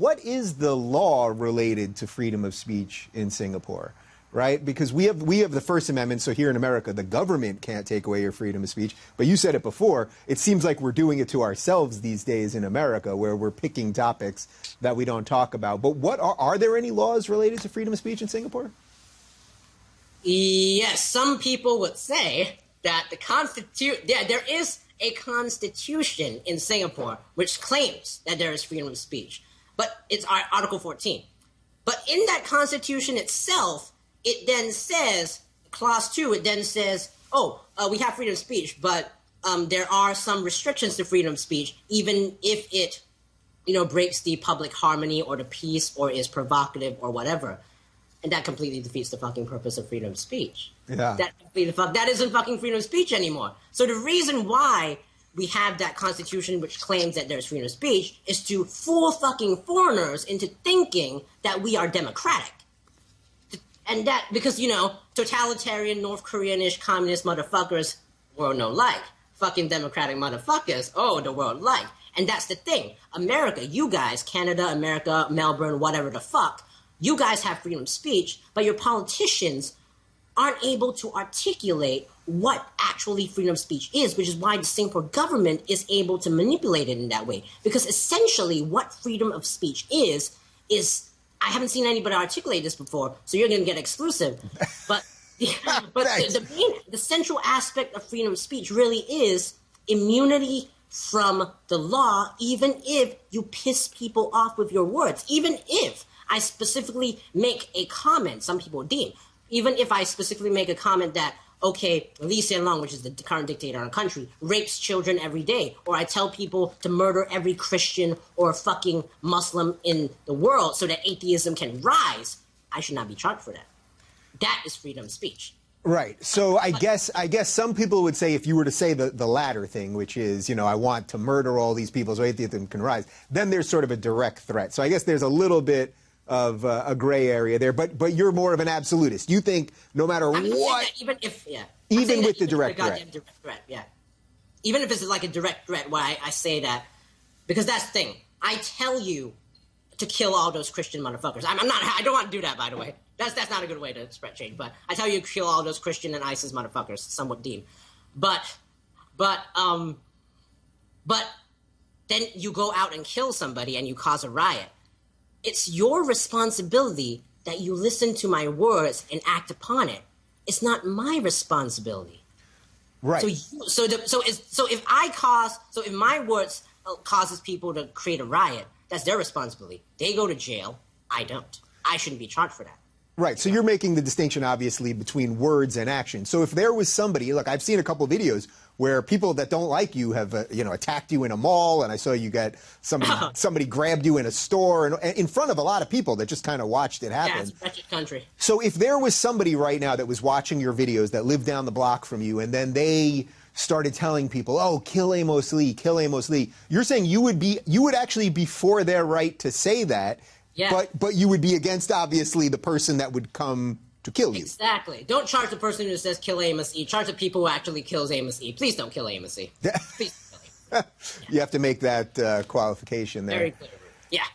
what is the law related to freedom of speech in Singapore? Right? Because we have the First Amendment, so here in America, the government can't take away your freedom of speech. But you said it before, it seems like we're doing it to ourselves these days in America, where we're picking topics that we don't talk about. But what are there any laws related to freedom of speech in Singapore? Yes, some people would say that there is a constitution in Singapore which claims that there is freedom of speech, but it's Article 14. But in that constitution itself, it then says, Clause 2, it then says, we have freedom of speech, but there are some restrictions to freedom of speech, even if it, breaks the public harmony or the peace or is provocative or whatever. And that completely defeats the fucking purpose of freedom of speech. Yeah. That isn't fucking freedom of speech anymore. So the reason why we have that constitution which claims that there's freedom of speech is to fool fucking foreigners into thinking that we are democratic. And that, because, totalitarian, North Korean-ish, communist motherfuckers, world no like. Fucking democratic motherfuckers, the world like. And that's the thing. America, you guys, Canada, America, Melbourne, whatever the fuck, you guys have freedom of speech, but your politicians aren't able to articulate what actually freedom of speech is, which is why the Singapore government is able to manipulate it in that way. Because essentially what freedom of speech is I haven't seen anybody articulate this before, so you're going to get exclusive. But the central aspect of freedom of speech really is immunity from the law, even if you piss people off with your words. Even if I specifically make a comment, some people deem, even if I specifically make a comment that, okay, Lee Hsien Loong, which is the current dictator in our country, rapes children every day, or I tell people to murder every Christian or fucking Muslim in the world so that atheism can rise, I should not be charged for that. That is freedom of speech. Right. So I guess some people would say if you were to say the latter thing, which is, I want to murder all these people so atheism can rise, then there's sort of a direct threat. So I guess there's a little bit of a gray area there, but you're more of an absolutist. You think no matter what, even with the direct threat, even if it's like a direct threat, why I say that, because that's the thing. I tell you to kill all those Christian motherfuckers. I don't want to do that, by the way. That's not a good way to spread change. But I tell you to kill all those Christian and ISIS motherfuckers, somewhat deemed. But then you go out and kill somebody and you cause a riot. It's your responsibility that you listen to my words and act upon it. It's not my responsibility. Right. So if my words causes people to create a riot, that's their responsibility. They go to jail. I don't. I shouldn't be charged for that. Right. So you're making the distinction, obviously, between words and action. So if there was somebody, look, I've seen a couple of videos where people that don't like you have, attacked you in a mall, and I saw you got somebody grabbed you in a store, and in front of a lot of people that just kind of watched it happen. Yeah, it's a wretched country. So if there was somebody right now that was watching your videos that lived down the block from you, and then they started telling people, "Oh, kill Amos Lee, kill Amos Lee," you're saying you would actually be for their right to say that, yeah. But you would be against, obviously, the person that would come to kill you. Exactly. Don't charge the person who says kill Amos Yee. Charge the people who actually kills Amos Yee. Please don't kill Amos Yee. Please don't kill him. You have to make that qualification there. Very clear. Yeah.